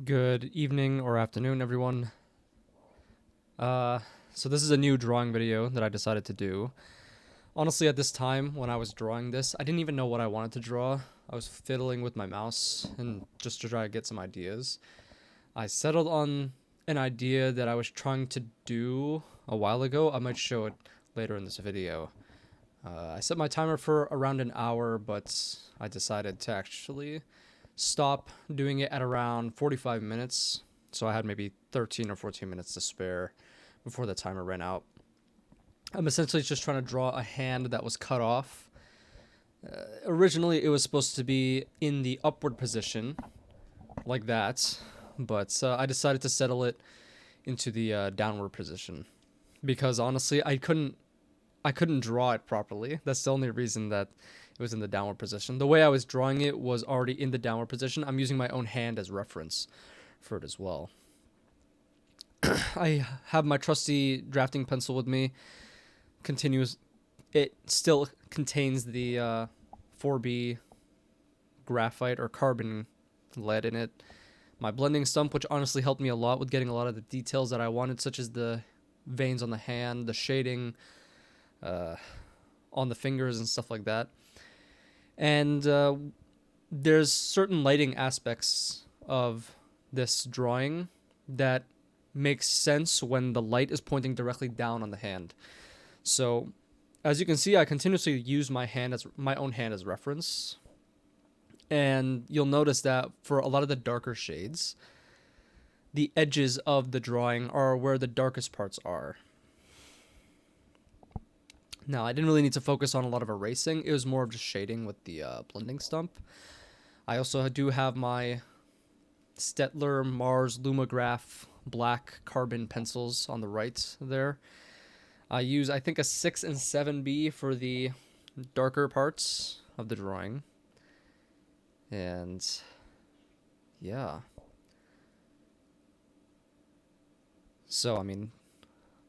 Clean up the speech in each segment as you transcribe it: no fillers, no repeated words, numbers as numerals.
Good evening or afternoon, everyone. So this is a new drawing video that I decided to do. Honestly, at this time, when I was drawing this, I didn't even know what I wanted to draw. I was fiddling with my mouse and just to try to get some ideas. I settled on an idea that I was trying to do a while ago. I might show it later in this video. I set my timer for around an hour, but I decided to actually stop doing it at around 45 minutes. So I had maybe 13 or 14 minutes to spare before the timer ran out. I'm essentially just trying to draw a hand that was cut off. Originally, it was supposed to be in the upward position, like that, but I decided to settle it into the downward position because honestly, I couldn't draw it properly. That's the only reason that it was in the downward position. The way I was drawing it was already in the downward position. I'm using my own hand as reference for it as well. I have my trusty drafting pencil with me. It still contains the 4B graphite or carbon lead in it. My blending stump, which honestly helped me a lot with getting a lot of the details that I wanted, such as the veins on the hand, the shading on the fingers and stuff like that. And there's certain lighting aspects of this drawing that makes sense when the light is pointing directly down on the hand. So, as you can see, I continuously use my own hand as reference. And you'll notice that for a lot of the darker shades, the edges of the drawing are where the darkest parts are. Now, I didn't really need to focus on a lot of erasing. It was more of just shading with the blending stump. I also do have my Stettler Mars Lumograph black carbon pencils on the right there. I use, I think, a 6 and 7B for the darker parts of the drawing. And yeah. So, I mean,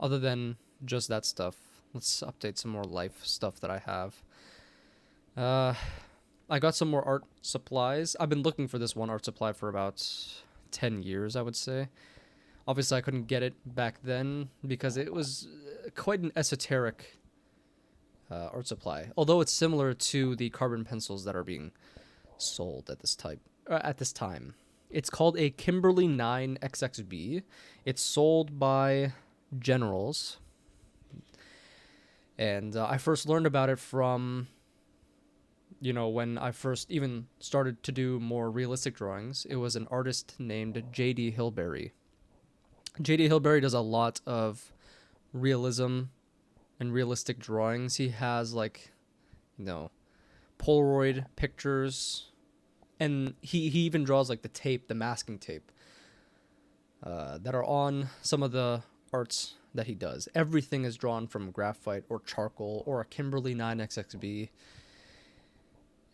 other than just that stuff, let's update some more life stuff that I have. I got some more art supplies. I've been looking for this one art supply for about 10 years, I would say. Obviously, I couldn't get it back then because it was quite an esoteric art supply. Although it's similar to the carbon pencils that are being sold at this time. It's called a Kimberly 9 XXB. It's sold by Generals. And I first learned about it from, when I first even started to do more realistic drawings. It was an artist named J.D. Hilberry. J.D. Hilberry does a lot of realism and realistic drawings. He has, Polaroid pictures. And he even draws, the masking tape that are on some of the arts that he does. Everything is drawn from graphite or charcoal or a Kimberly 9 XXB.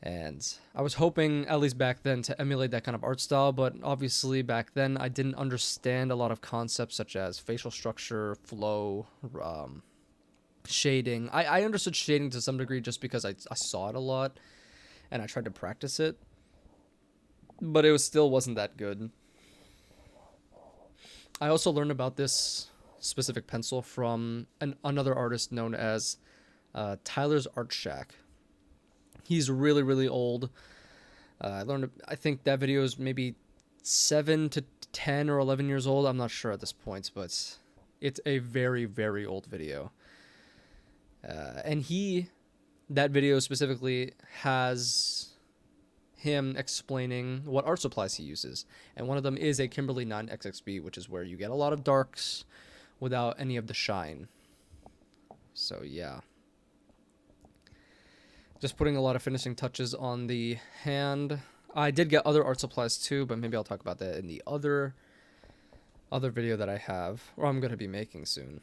And I was hoping, at least back then, to emulate that kind of art style, but obviously back then I didn't understand a lot of concepts such as facial structure, flow, shading. I understood shading to some degree just because I saw it a lot and I tried to practice it, but it still wasn't that good. I also learned about this specific pencil from another artist known as Tyler's Art Shack. He's really, really old. I think that video is maybe 7 to 10 or 11 years old. I'm not sure at this point, but it's a very, very old video. And that video specifically has him explaining what art supplies he uses. And one of them is a Kimberly 9 XXB, which is where you get a lot of darks without any of the shine. So, yeah. Just putting a lot of finishing touches on the hand. I did get other art supplies too, but maybe I'll talk about that in the other video that I have, or I'm going to be making soon.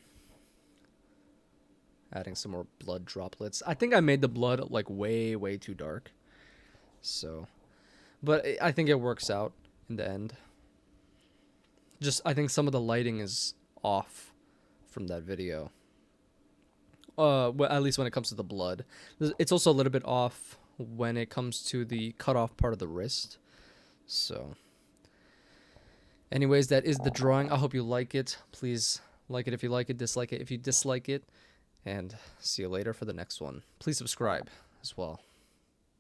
Adding some more blood droplets. I think I made the blood way, way too dark. So, but I think it works out in the end. I think some of the lighting is off from that video. Well, at least when it comes to the blood. It's also a little bit off when it comes to the cut off part of the wrist. So, Anyways, that is the drawing. I hope you like it. Please like it if you like it, dislike it if you dislike it, and see you later for the next one. Please subscribe as well.